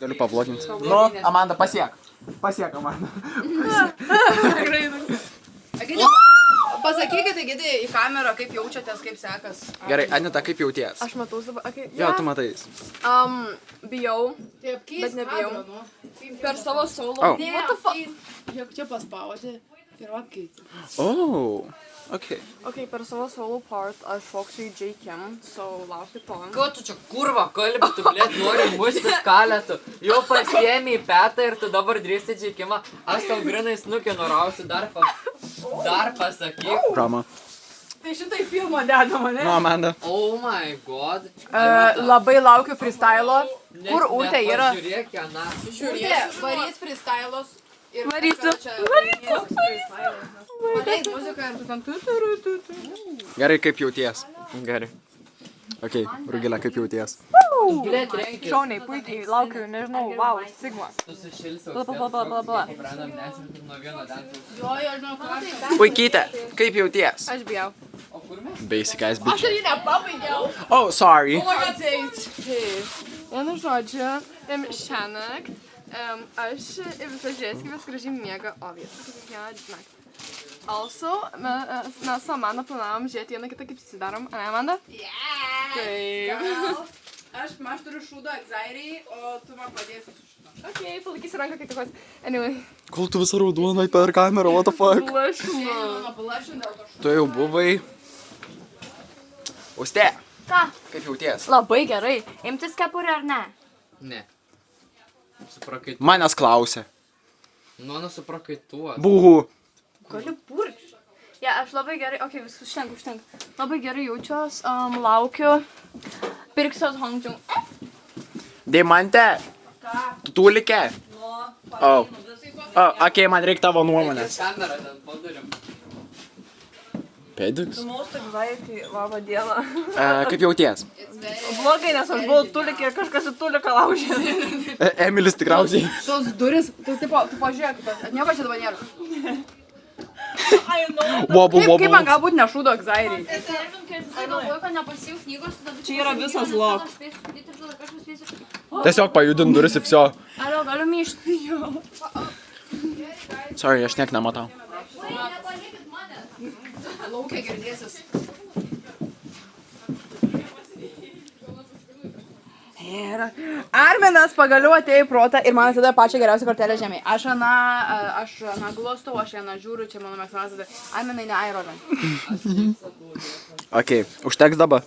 Galiu pavloginti. Nu, Amanda, pasiek. Pasiek, Amanda. Pasakykite, Gidai, į kamerą, kaip jaučiatės, kaip sekas. Gerai, Anita, kaip jauties? Aš matau dabar, okay. Jo, tu matai. Bijau, bet nebijau. Per savo solo. Oh. What the fuck? Juk čia paspaudė ir apkeitė. Oh, okay. Okay, per savo solo part aš šoksiu į J. Kim, so laukit to. Ko tu čia kurva kalbi, tu blėt nori mušti skalę, tu jau pasiemi į petą ir tu dabar drįsti džekimą, aš tau grinai snukį nurausiu, dar pasakyk. Drama. Tai šitai filmo deda mane. Nu, Amanda. Oh my god. Labai laukiu freestylo. Kur Ūtė yra? Žiūrėk, Jana. Ūtė, varys freestylos. Varysiu. Paleis muziką ir tu ten Gerai, kaip jauties? Gerai. Okay, Rugilė, kaip jauties? Blėt, renkis. Šauniai, puikiai, laukiu, nežinau, wow, Sigma. Tu sušilsi Bla. Pradam nesimti nuo vieno dantų. Jo, žinau, ką. Puikytė, kaip jauties? Aš bijau. O kur mes? Basic ass bitch. Aš ir jį nepabaigiau. Oh, sorry. Vienu žodžiu, šiąnakt aš ir visą žiūrės, kaip vis gražiai miega, o visą kiekvieną naktį. Also, mes su Amanda planavom žiūrėti vieną kitą, kaip susidarom. Ane, Amanda? Taip. Aš turiu šūdo egzairiai, o tu man padėsi su šūdo. Okay, palaikysiu ranką kaip tikos. Anyway. Kol tu visą raudonai per kamerą, what the fuck? Blašinu. Mano balašin dėl to šūdo. Tu jau buvai. Austė, Ką? kaip jauties? Labai gerai. Imtis kepurę ar ne? Ne. Suprakaitu. Manęs klausė. Nuona suprakaituos. Buhu. Galiu purkšti. Ja, aš labai gerai, okei, viskas užtenka. Labai gerai jaučiuos, laukiu. Pirksiuos Hongčiung. Deimante. Tu tūlikė? Oh. Oh, okei, man reikia tavo nuomonės. Kamerą ten padarim. Pediks? Most anxiety, laba diena. Kaip jauties? Blogai, nes aš buvau tulikė ir kažkas į tuliką laužė. Emilis tikriausiai. Tos duris, tu pažiūrėk, nieko čia dabar nėra. Kaip man galbūt ne šūdo egzairiai? Aš galvoju, kad nepasijau knygos, tada... Čia yra visas log. Tiesiog pajudint duris ir viso. Alio, galiu myšti. Sorry, aš niek nematau. Laukia girdėsis. Arminas pagaliau atėjo į protą ir man tada pačią geriausią kortelę žemėje. Aš aną glostau, aš aną žiūriu, čia mano mėgstamiausias. Arminai ne Iron Man. Okei, užteks dabar.